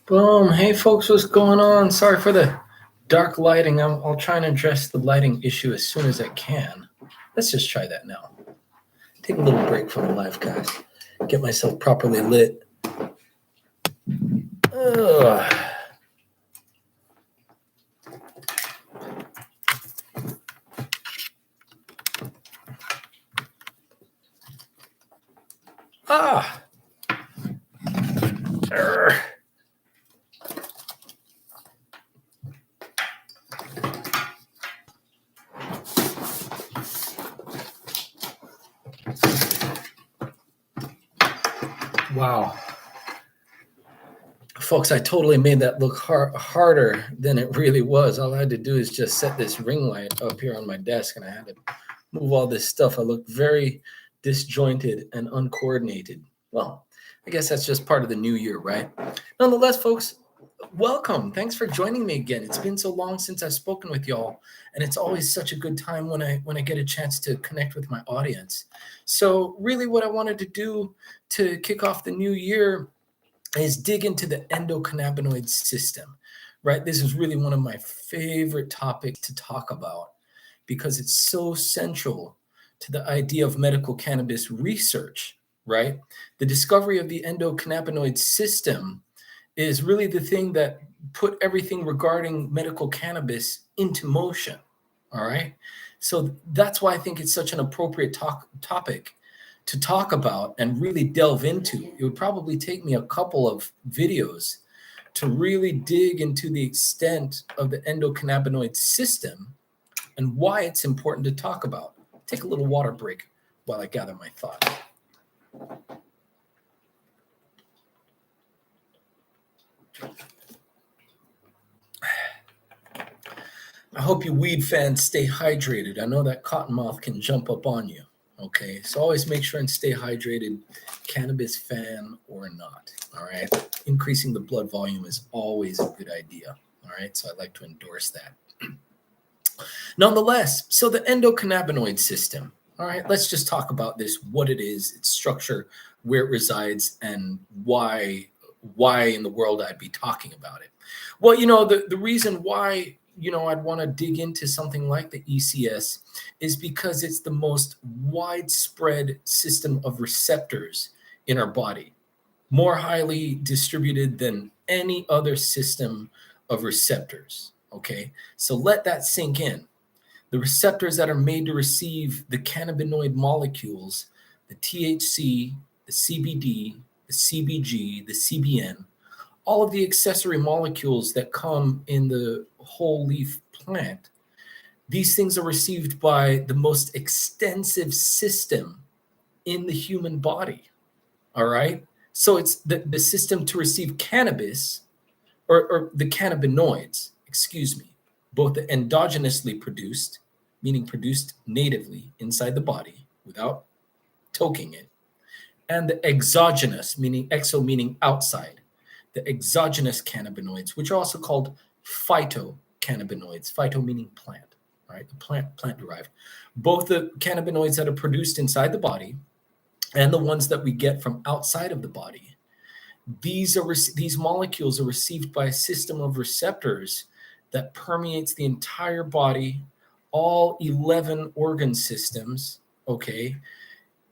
Boom. Hey, folks, what's going on? Sorry for the dark lighting. I'll try and address the lighting issue as soon as I can. Let's just try that now. Take a little break from the live, guys. Get myself properly lit. Ugh. Ah. Urgh. Wow. Folks, I totally made that look harder than it really was. All I had to do is just set this ring light up here on my desk, and I had to move all this stuff. I looked very disjointed and uncoordinated. Well, I guess that's just part of the new year, right? Nonetheless, folks, welcome. Thanks for joining me again. It's been so long since I've spoken with y'all, and it's always such a good time when I get a chance to connect with my audience. So really what I wanted to do to kick off the new year is dig into the endocannabinoid system, right? This is really one of my favorite topics to talk about because it's so central to the idea of medical cannabis research, right? The discovery of the endocannabinoid system is really the thing that put everything regarding medical cannabis into motion, all right? So that's why I think it's such an appropriate topic to talk about and really delve into. It would probably take me a couple of videos to really dig into the extent of the endocannabinoid system and why it's important to talk about. Take a little water break while I gather my thoughts. I hope you weed fans stay hydrated. I know that cottonmouth can jump up on you. Okay, so always make sure and stay hydrated, cannabis fan or not. All right, increasing the blood volume is always a good idea. All right, so I'd like to endorse that. Nonetheless, so the endocannabinoid system. All right, let's just talk about this, what it is, its structure, where it resides, and why in the world I'd be talking about it. Well, the reason why I'd want to dig into something like the ECS is because it's the most widespread system of receptors in our body, more highly distributed than any other system of receptors. Okay, so let that sink in. The receptors that are made to receive the cannabinoid molecules, the THC, the CBD, the CBG, the CBN, all of the accessory molecules that come in the whole leaf plant, these things are received by the most extensive system in the human body. All right. So it's the system to receive cannabis or the cannabinoids, excuse me, both the endogenously produced, meaning produced natively inside the body without toking it, and the exogenous, meaning meaning outside, the exogenous cannabinoids, which are also called phytocannabinoids, phyto meaning plant, right? The plant derived. Both the cannabinoids that are produced inside the body and the ones that we get from outside of the body, these molecules are received by a system of receptors that permeates the entire body, all 11 organ systems, okay?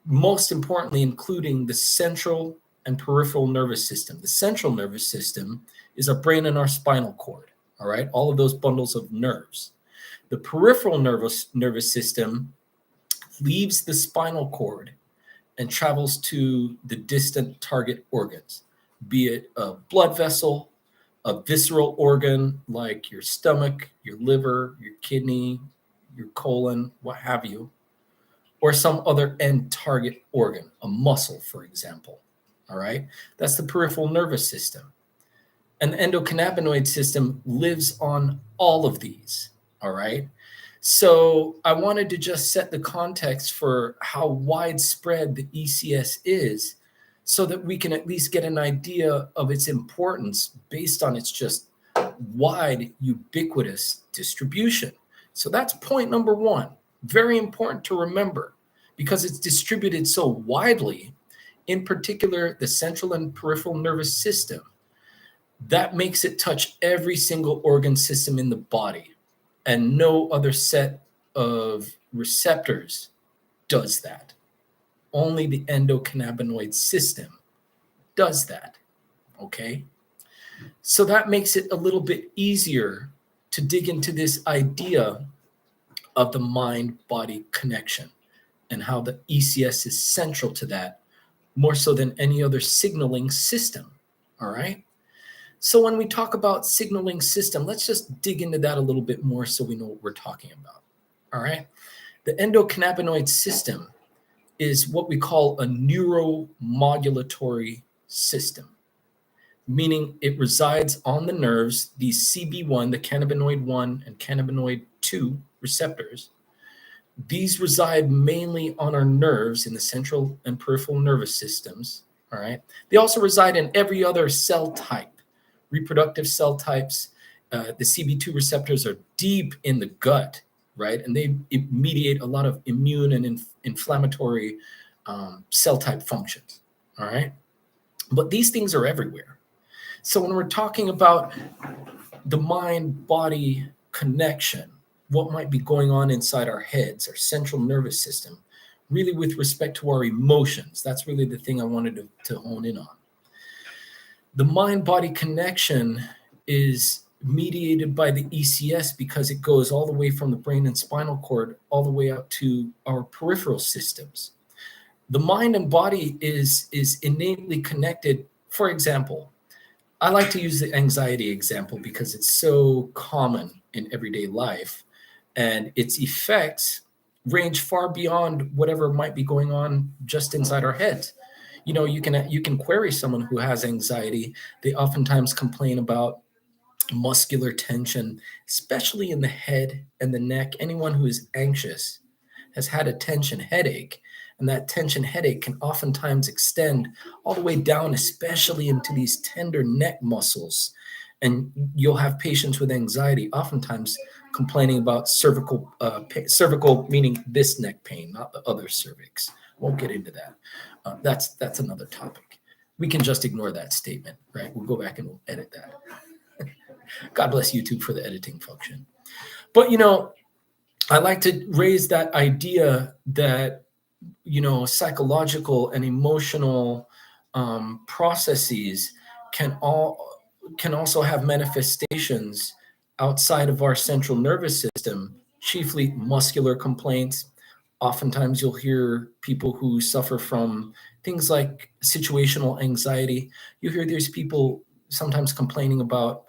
Most importantly, including the central and peripheral nervous system. The central nervous system is our brain and our spinal cord, all right? All of those bundles of nerves. The peripheral nervous system leaves the spinal cord and travels to the distant target organs, be it a blood vessel, a visceral organ like your stomach, your liver, your kidney, your colon, what have you, or some other end target organ, a muscle, for example. All right, that's the peripheral nervous system. And the endocannabinoid system lives on all of these. All right. So I wanted to just set the context for how widespread the ECS is so that we can at least get an idea of its importance based on its just wide, ubiquitous distribution. So that's point number one. Very important to remember because it's distributed so widely, in particular, the central and peripheral nervous system. That makes it touch every single organ system in the body, and no other set of receptors does that. Only the endocannabinoid system does that. Okay? So that makes it a little bit easier to dig into this idea of the mind body connection and how the ECS is central to that more so than any other signaling system. All right. So when we talk about signaling system, let's just dig into that a little bit more so we know what we're talking about. All right. The endocannabinoid system is what we call a neuromodulatory system, meaning it resides on the nerves, these CB1, the cannabinoid 1 and cannabinoid 2 receptors. These reside mainly on our nerves in the central and peripheral nervous systems. All right. They also reside in every other cell type, reproductive cell types. The CB2 receptors are deep in the gut, right? And they mediate a lot of immune and inflammatory cell type functions. All right. But these things are everywhere. So when we're talking about the mind body connection, what might be going on inside our heads, our central nervous system, really with respect to our emotions. That's really the thing I wanted to hone in on. The mind-body connection is mediated by the ECS because it goes all the way from the brain and spinal cord all the way up to our peripheral systems. The mind and body is innately connected. For example, I like to use the anxiety example because it's so common in everyday life. And its effects range far beyond whatever might be going on just inside our heads. You know, you can query someone who has anxiety. They oftentimes complain about muscular tension, especially in the head and the neck. Anyone who is anxious has had a tension headache, and that tension headache can oftentimes extend all the way down, especially into these tender neck muscles. And you'll have patients with anxiety oftentimes complaining about cervical cervical meaning this neck pain, not the other cervix. Won't get into that. That's another topic. We can just ignore that statement, right? We'll go back and we'll edit that. God bless YouTube for the editing function. But you know, I like to raise that idea that psychological and emotional processes can also have manifestations outside of our central nervous system, chiefly muscular complaints. Oftentimes you'll hear people who suffer from things like situational anxiety. You hear there's people sometimes complaining about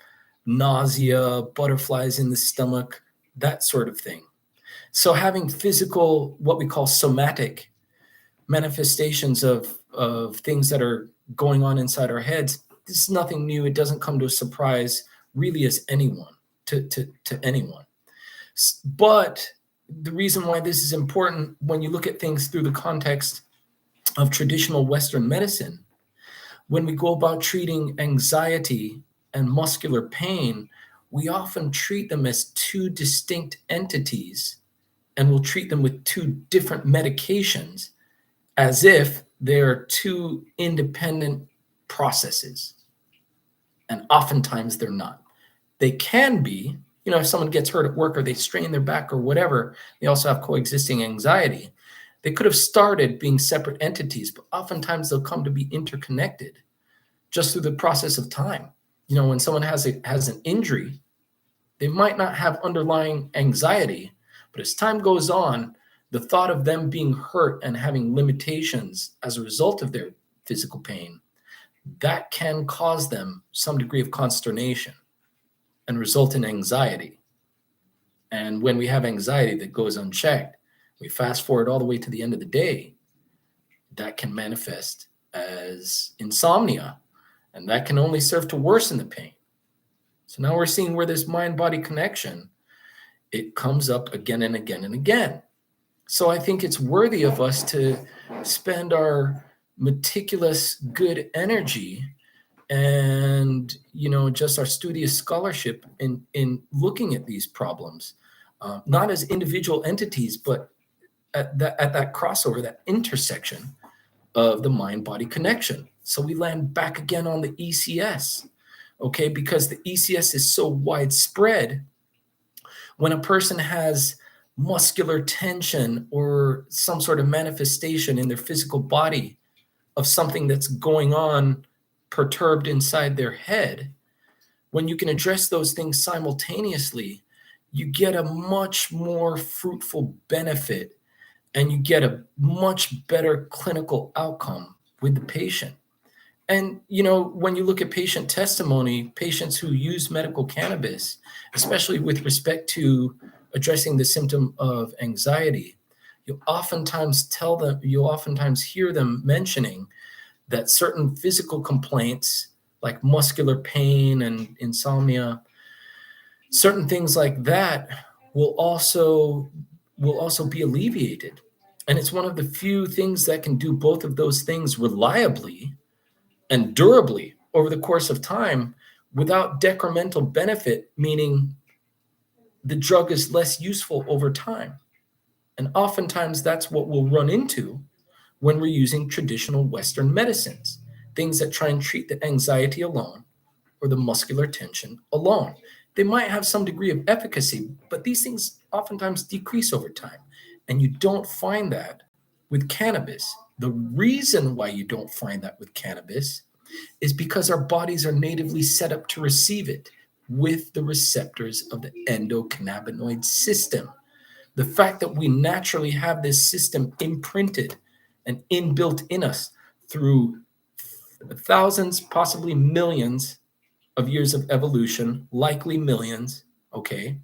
nausea, butterflies in the stomach, that sort of thing. So having physical, what we call somatic manifestations of things that are going on inside our heads, this is nothing new. It doesn't come to a surprise really as anyone to anyone. But the reason why this is important when you look at things through the context of traditional Western medicine, when we go about treating anxiety and muscular pain, we often treat them as two distinct entities, and we'll treat them with two different medications as if they're two independent processes. And oftentimes they're not. They can be, if someone gets hurt at work or they strain their back or whatever, they also have coexisting anxiety. They could have started being separate entities, but oftentimes they'll come to be interconnected just through the process of time. When someone has an injury, they might not have underlying anxiety, but as time goes on, the thought of them being hurt and having limitations as a result of their physical pain, that can cause them some degree of consternation and result in anxiety. And when we have anxiety that goes unchecked, we fast forward all the way to the end of the day, that can manifest as insomnia, and that can only serve to worsen the pain. So now we're seeing where this mind-body connection, it comes up again and again and again. So I think it's worthy of us to spend our meticulous good energy and just our studious scholarship in looking at these problems, not as individual entities, but at that crossover, that intersection of the mind-body connection. So we land back again on the ECS. okay? Because the ECS is so widespread, when a person has muscular tension or some sort of manifestation in their physical body of something that's going on perturbed inside their head, when you can address those things simultaneously, you get a much more fruitful benefit and you get a much better clinical outcome with the patient. And when you look at patient testimony, patients who use medical cannabis, especially with respect to addressing the symptom of anxiety, you'll oftentimes hear them mentioning that certain physical complaints like muscular pain and insomnia, certain things like that will also be alleviated. And it's one of the few things that can do both of those things reliably and durably over the course of time without detrimental benefit, meaning the drug is less useful over time. And oftentimes that's what we'll run into when we're using traditional Western medicines, things that try and treat the anxiety alone or the muscular tension alone. They might have some degree of efficacy, but these things oftentimes decrease over time. And you don't find that with cannabis. The reason why you don't find that with cannabis is because our bodies are natively set up to receive it with the receptors of the endocannabinoid system. The fact that we naturally have this system imprinted and inbuilt in us through thousands, possibly millions of years of evolution, likely millions, okay,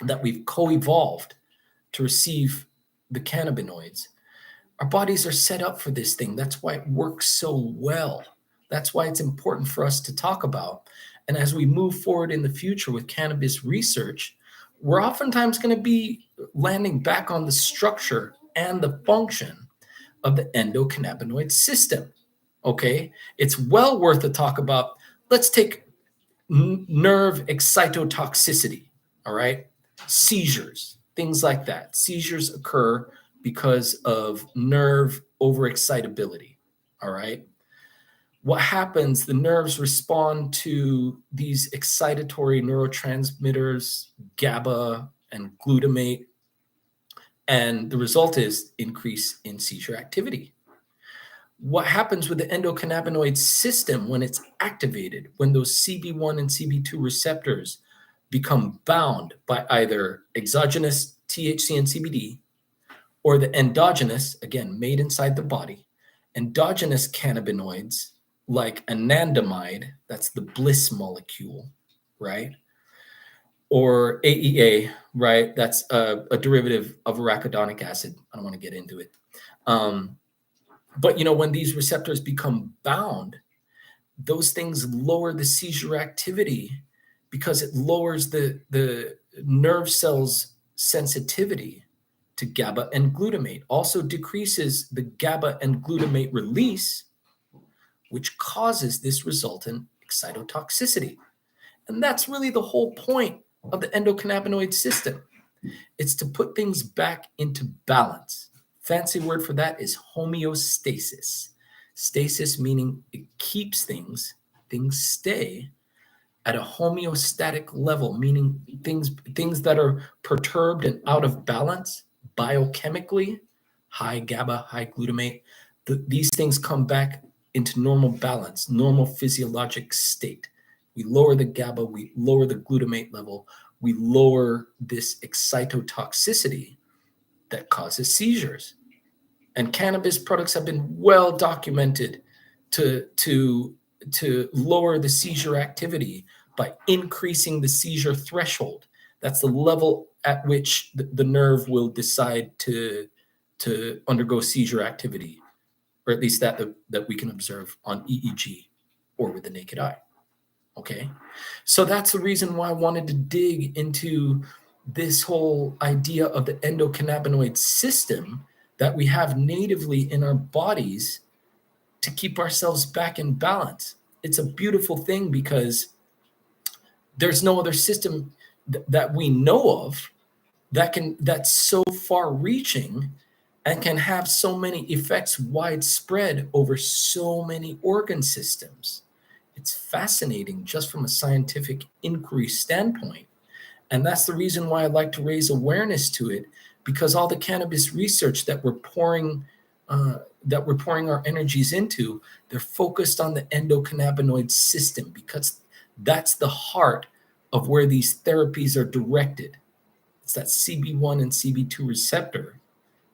that we've co-evolved to receive the cannabinoids. Our bodies are set up for this thing. That's why it works so well. That's why it's important for us to talk about. And as we move forward in the future with cannabis research, we're oftentimes going to be landing back on the structure and the function of the endocannabinoid system. Okay? It's well worth a talk about. Let's take nerve excitotoxicity, all right? Seizures, things like that. Seizures occur because of nerve overexcitability, all right? What happens, the nerves respond to these excitatory neurotransmitters, GABA and glutamate, and the result is increase in seizure activity. What happens with the endocannabinoid system when it's activated, when those CB1 and CB2 receptors become bound by either exogenous THC and CBD or the endogenous, again, made inside the body, endogenous cannabinoids like anandamide, that's the bliss molecule, right? Or AEA, right? That's a derivative of arachidonic acid. I don't want to get into it. But when these receptors become bound, those things lower the seizure activity because it lowers the nerve cells' sensitivity to GABA and glutamate. Also decreases the GABA and glutamate release, which causes this resultant excitotoxicity. And that's really the whole point of the endocannabinoid system. It's to put things back into balance. Fancy word for that is homeostasis. Stasis meaning it keeps things stay at a homeostatic level, meaning things that are perturbed and out of balance biochemically, high GABA, high glutamate, these things come back into normal balance, normal physiologic state. We lower the GABA, we lower the glutamate level, we lower this excitotoxicity that causes seizures. And cannabis products have been well documented to lower the seizure activity by increasing the seizure threshold. That's the level at which the nerve will decide to undergo seizure activity, or at least that we can observe on EEG or with the naked eye. Okay, so that's the reason why I wanted to dig into this whole idea of the endocannabinoid system that we have natively in our bodies to keep ourselves back in balance. It's a beautiful thing because there's no other system that we know of that's so far reaching and can have so many effects widespread over so many organ systems. It's fascinating just from a scientific inquiry standpoint. And that's the reason why I'd like to raise awareness to it, because all the cannabis research that we're pouring our energies into, they're focused on the endocannabinoid system, because that's the heart of where these therapies are directed. It's that CB1 and CB2 receptor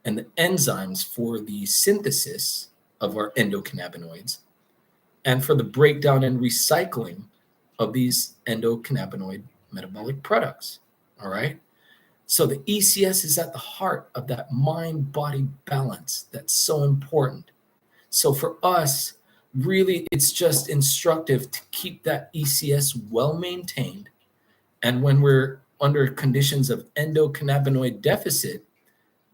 and the enzymes for the synthesis of our endocannabinoids and for the breakdown and recycling of these endocannabinoid metabolic products. All right. So the ECS is at the heart of that mind-body balance that's so important. So for us, really, it's just instructive to keep that ECS well maintained. And when we're under conditions of endocannabinoid deficit,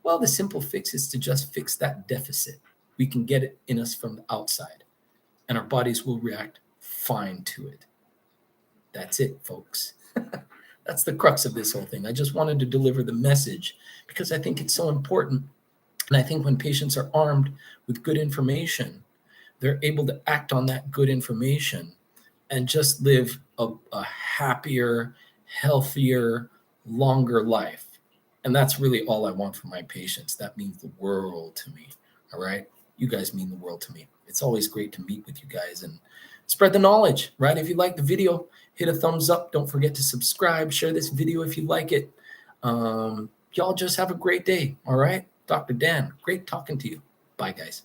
well, the simple fix is to just fix that deficit. We can get it in us from the outside, and our bodies will react fine to it. That's it, folks. That's the crux of this whole thing. I just wanted to deliver the message because I think it's so important. And I think when patients are armed with good information, they're able to act on that good information and just live a happier, healthier, longer life. And that's really all I want for my patients. That means the world to me. All right. You guys mean the world to me. It's always great to meet with you guys and spread the knowledge, right? If you like the video, hit a thumbs up. Don't forget to subscribe. Share this video if you like it. Y'all just have a great day. All right. Dr. Dan, great talking to you. Bye, guys.